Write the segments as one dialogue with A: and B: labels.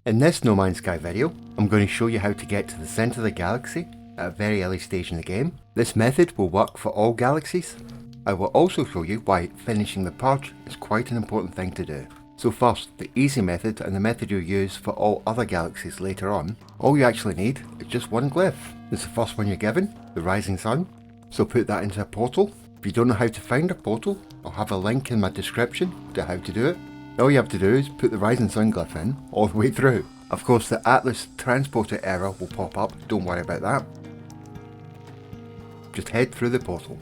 A: In this No Man's Sky video, I'm going to show you how to get to the centre of the galaxy at a very early stage in the game. This method will work for all galaxies. I will also show you why finishing the Purge is quite an important thing to do. So first, the easy method and the method you'll use for all other galaxies later on. All you actually need is just one glyph. It's the first one you're given, the rising sun. So put that into a portal. If you don't know how to find a portal, I'll have a link in my description to how to do it. All you have to do is put the rising sun glyph in all the way through. Of course the Atlas transporter error will pop up, don't worry about that. Just head through the portal.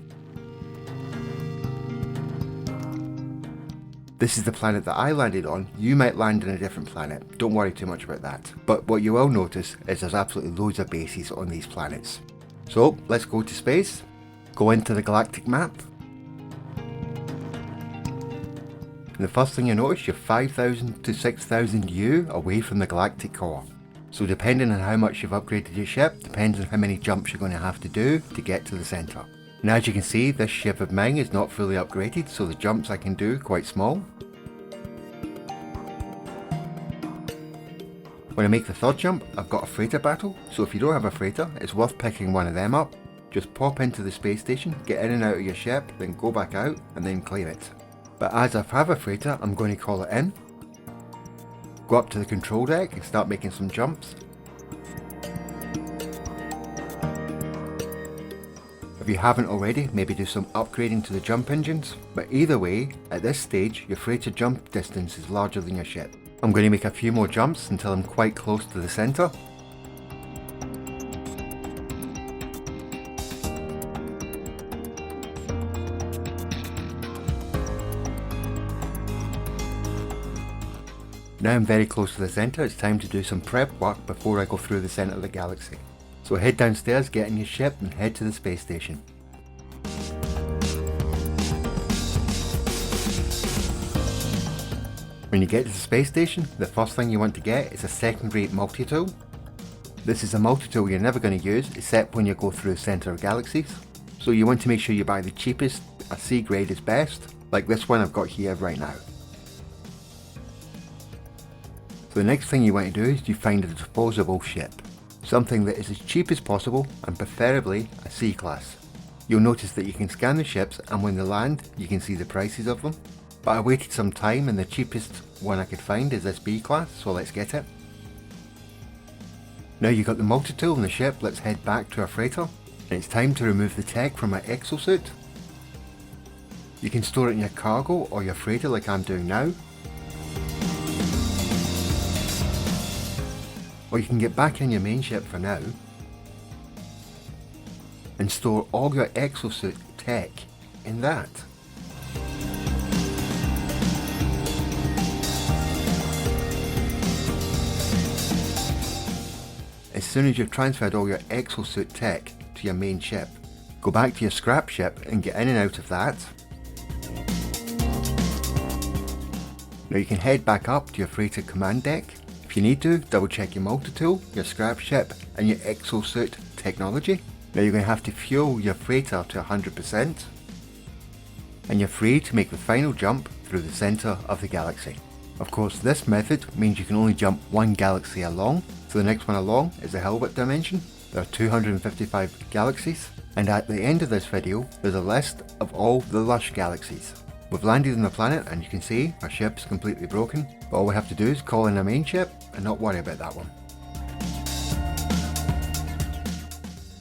A: This is the planet that I landed on. You might land on a different planet, don't worry too much about that. But what you will notice is there's absolutely loads of bases on these planets. So let's go to space, go into the galactic map. And the first thing you notice, you're 5,000 to 6,000 U away from the galactic core. So depending on how much you've upgraded your ship, depends on how many jumps you're going to have to do to get to the centre. And as you can see, this ship of mine is not fully upgraded, so the jumps I can do are quite small. When I make the third jump, I've got a freighter battle, so if you don't have a freighter, it's worth picking one of them up. Just pop into the space station, get in and out of your ship, then go back out, and then claim it. But as I have a freighter, I'm going to call it in. Go up to the control deck and start making some jumps. If you haven't already, maybe do some upgrading to the jump engines. But either way, at this stage, your freighter jump distance is larger than your ship. I'm going to make a few more jumps until I'm quite close to the centre. Now I'm very close to the centre, it's time to do some prep work before I go through the centre of the galaxy. So head downstairs, get in your ship and head to the space station. When you get to the space station, the first thing you want to get is a secondary multi-tool. This is a multi-tool you're never going to use except when you go through the centre of galaxies. So you want to make sure you buy the cheapest, a C grade is best, like this one I've got here right now. So the next thing you want to do is you find a disposable ship. Something that is as cheap as possible and preferably a C class. You'll notice that you can scan the ships and when they land you can see the prices of them. But I waited some time and the cheapest one I could find is this B class, so let's get it. Now you've got the multi-tool in the ship, let's head back to our freighter. And it's time to remove the tech from our exosuit. You can store it in your cargo or your freighter like I'm doing now. Or you can get back in your main ship for now and store all your exosuit tech in that. As soon as you've transferred all your exosuit tech to your main ship, go back to your scrap ship and get in and out of that. Now you can head back up to your freighter command deck. If you need to, double check your multi-tool, your scrap ship and your exosuit technology. Now you're going to have to fuel your freighter to 100% and you're free to make the final jump through the centre of the galaxy. Of course this method means you can only jump one galaxy along, so the next one along is the Hilbert dimension. There are 255 galaxies and at the end of this video there's a list of all the Lush galaxies. We've landed on the planet and you can see our ship's completely broken, but all we have to do is call in our main ship and not worry about that one.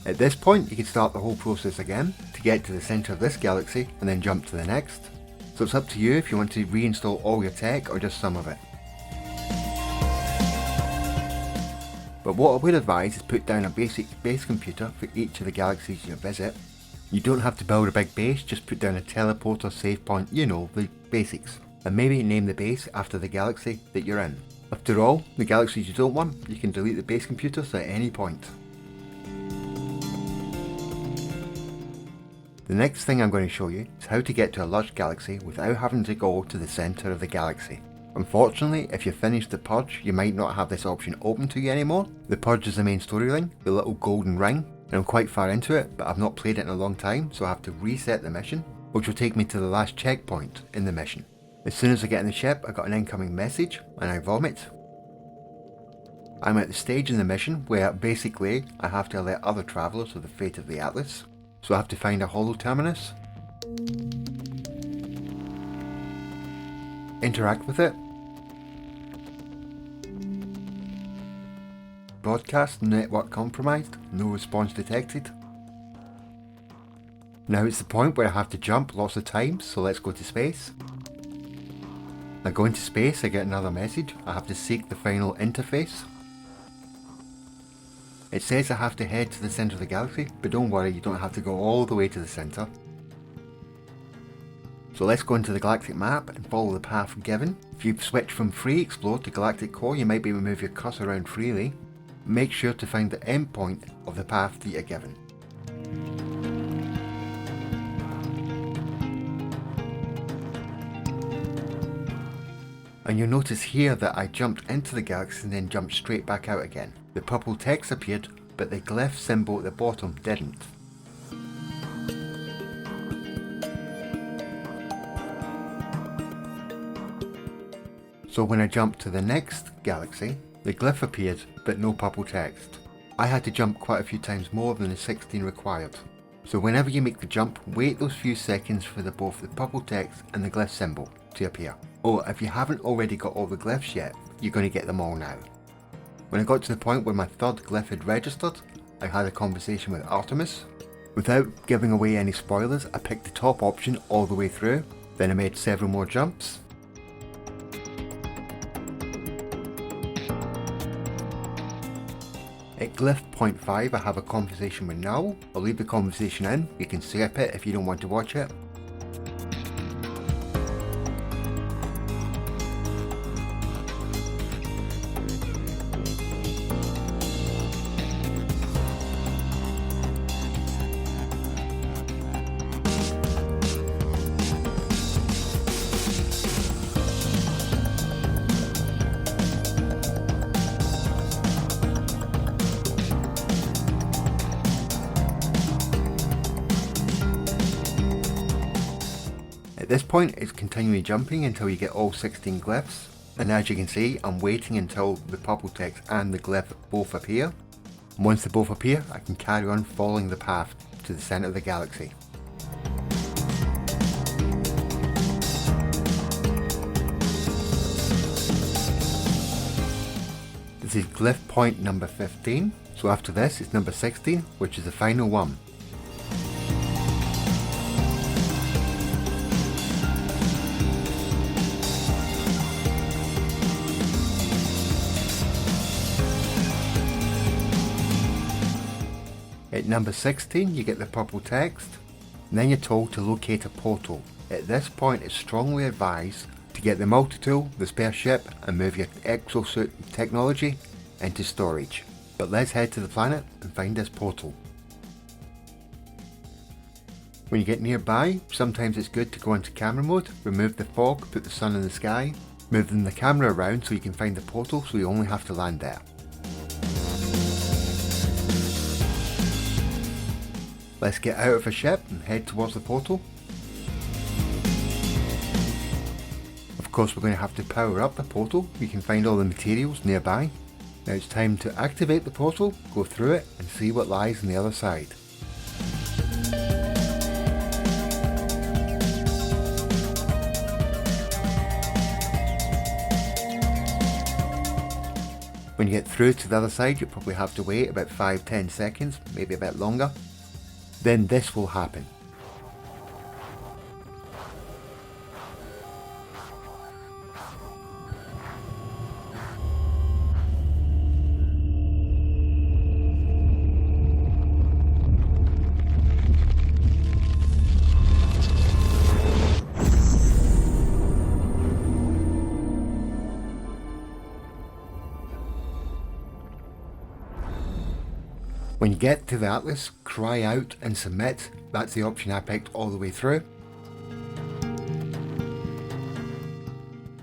A: At this point you can start the whole process again to get to the centre of this galaxy and then jump to the next. So it's up to you if you want to reinstall all your tech or just some of it. But what I would advise is put down a basic base computer for each of the galaxies you visit. You don't have to build a big base, just put down a teleporter, save point, you know, the basics. And maybe name the base after the galaxy that you're in. After all, the galaxies you don't want, you can delete the base computers at any point. The next thing I'm going to show you is how to get to a Lush galaxy without having to go to the centre of the galaxy. Unfortunately, if you finish the Purge, you might not have this option open to you anymore. The Purge is the main storyline, the little golden ring, and I'm quite far into it, but I've not played it in a long time, so I have to reset the mission, which will take me to the last checkpoint in the mission. As soon as I get in the ship, I got an incoming message, and I vomit. I'm at the stage in the mission where basically I have to alert other travellers of the fate of the Atlas, so I have to find a holo terminus, interact with it, broadcast network compromised, no response detected. Now it's the point where I have to jump lots of times, so let's go to space. I go into space, I get another message, I have to seek the final interface. It says I have to head to the centre of the galaxy, but don't worry, you don't have to go all the way to the centre. So let's go into the galactic map and follow the path given. If you switch from free explore to galactic core, you might be able to move your cursor around freely. Make sure to find the endpoint of the path that you're given. And you'll notice here that I jumped into the galaxy and then jumped straight back out again. The purple text appeared, but the glyph symbol at the bottom didn't. So when I jumped to the next galaxy, the glyph appeared, but no purple text. I had to jump quite a few times more than the 16 required. So whenever you make the jump, wait those few seconds for both the purple text and the glyph symbol to appear. Or if you haven't already got all the glyphs yet, you're going to get them all now. When I got to the point where my third glyph had registered, I had a conversation with Artemis. Without giving away any spoilers, I picked the top option all the way through, then I made several more jumps. At glyph point 5 I have a conversation with Null. I'll leave the conversation in, you can skip it if you don't want to watch it. At this point it's continually jumping until you get all 16 glyphs, and as you can see I'm waiting until the purple text and the glyph both appear. And once they both appear I can carry on following the path to the centre of the galaxy. This is glyph point number 15, so after this it's number 16, which is the final one. At number 16 you get the purple text, and then you're told to locate a portal. At this point it's strongly advised to get the multi-tool, the spare ship, and move your exosuit technology into storage. But let's head to the planet and find this portal. When you get nearby, sometimes it's good to go into camera mode, remove the fog, put the sun in the sky, moving the camera around so you can find the portal so you only have to land there. Let's get out of a ship and head towards the portal. Of course we're going to have to power up the portal. You can find all the materials nearby. Now it's time to activate the portal, go through it and see what lies on the other side. When you get through to the other side you'll probably have to wait about 5-10 seconds, maybe a bit longer. Then this will happen. When you get to the Atlas, cry out and submit. That's the option I picked all the way through.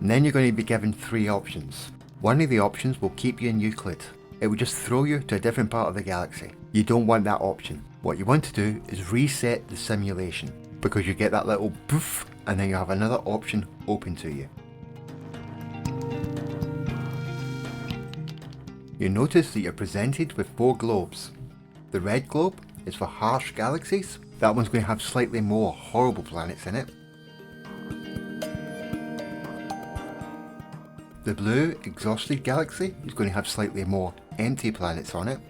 A: And then you're going to be given 3 options. One of the options will keep you in Euclid. It will just throw you to a different part of the galaxy. You don't want that option. What you want to do is reset the simulation, because you get that little poof and then you have another option open to you. You'll notice that you're presented with 4 globes. The red globe is for harsh galaxies. That one's going to have slightly more horrible planets in it. The blue exhausted galaxy is going to have slightly more empty planets on it.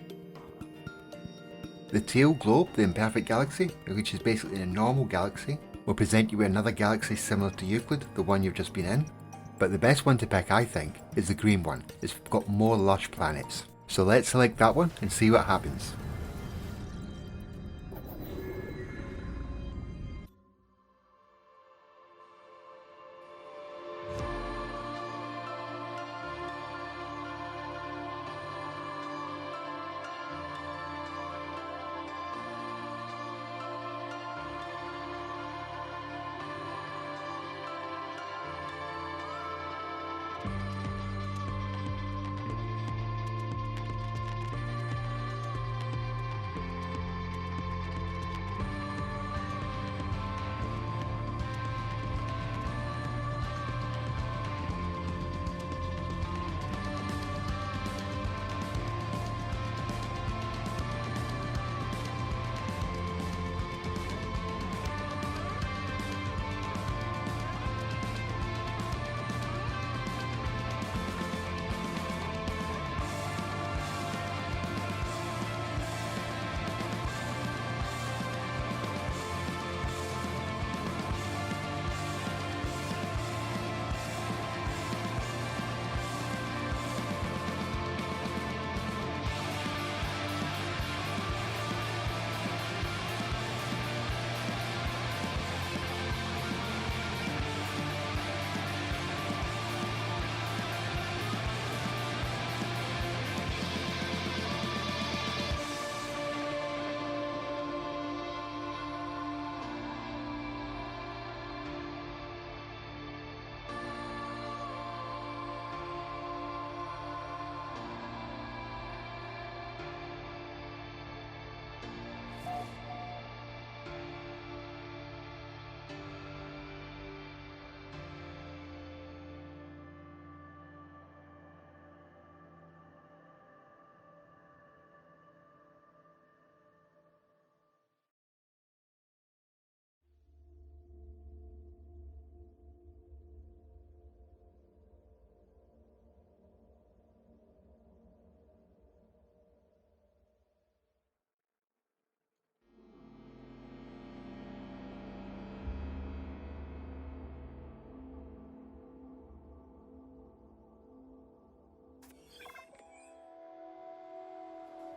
A: The teal globe, the imperfect galaxy, which is basically a normal galaxy, will present you with another galaxy similar to Euclid, the one you've just been in. But the best one to pick, I think, is the green one. It's got more lush planets. So let's select that one and see what happens.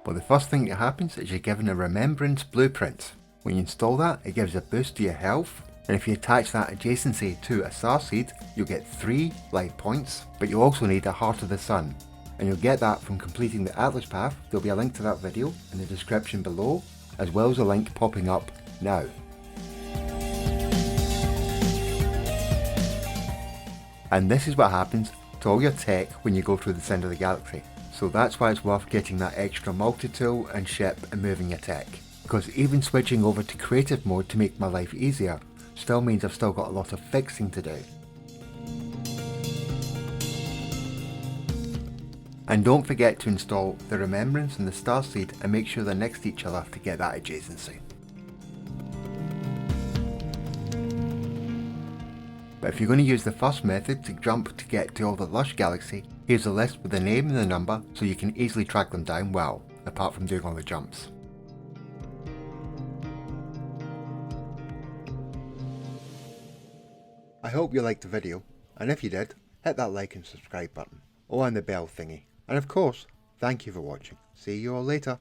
A: Well, the first thing that happens is you're given a Remembrance blueprint. When you install that, it gives a boost to your health, and if you attach that adjacency to a star seed, you'll get 3 life points, but you also need a Heart of the Sun, and you'll get that from completing the Atlas path. There'll be a link to that video in the description below, as well as a link popping up now. And this is what happens to all your tech when you go through the centre of the galaxy. So that's why it's worth getting that extra multi-tool and ship and moving your tech. Because even switching over to creative mode to make my life easier still means I've still got a lot of fixing to do. And don't forget to install the Remembrance and the Starseed and make sure they're next to each other to get that adjacency. But if you're going to use the first method to jump to get to all the Lush Galaxy, here's a list with the name and the number so you can easily track them down well, apart from doing all the jumps. I hope you liked the video, and if you did, hit that like and subscribe button, and the bell thingy. And of course, thank you for watching. See you all later.